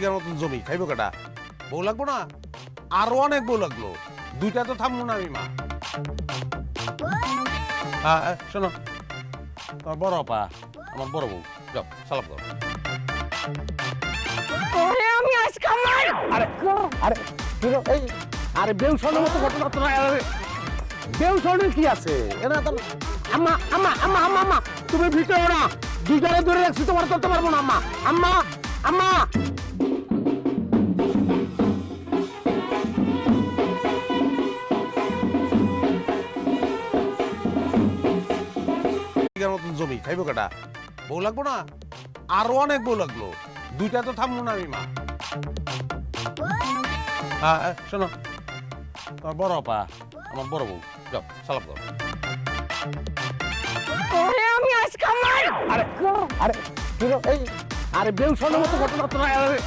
বিঘার মতন জমি খাইবো কেটা? বউ লাগবো না? আরো অনেক বউ লাগলো, দুইটা তো থামবো না আমি মা। হ্যাঁ শোনো, তোমার বড় আপা আমার বড় বউ, যাও সালাম করো। আমি আজ কামাই। আরে আরে কি রে, এই আরে বেউসনের মতো ঘটনা তো নাই। আরে বেউসনের কি আছে? এরা তো আম্মা আম্মা আম্মা আম্মা আম্মা তুমি ভিতরে না, দুইটারে ধরে রাখছি, তোমার চলতে পারবো না আম্মা আম্মা আম্মা। বিঘার মতন জমি খাইবো কেটা? বউ লাগবো না? আরো অনেক বউ লাগলো, দুইটা তো থামবো না আমি মা। হ্যাঁ শোনো, তোমার বড় আপা আমার বড় বউ, যাও সালাম করো। আমি আজ কামাই। আরে আরে কি রে, এই আরে বেউসনের মতো ঘটনা তো নাই। আরে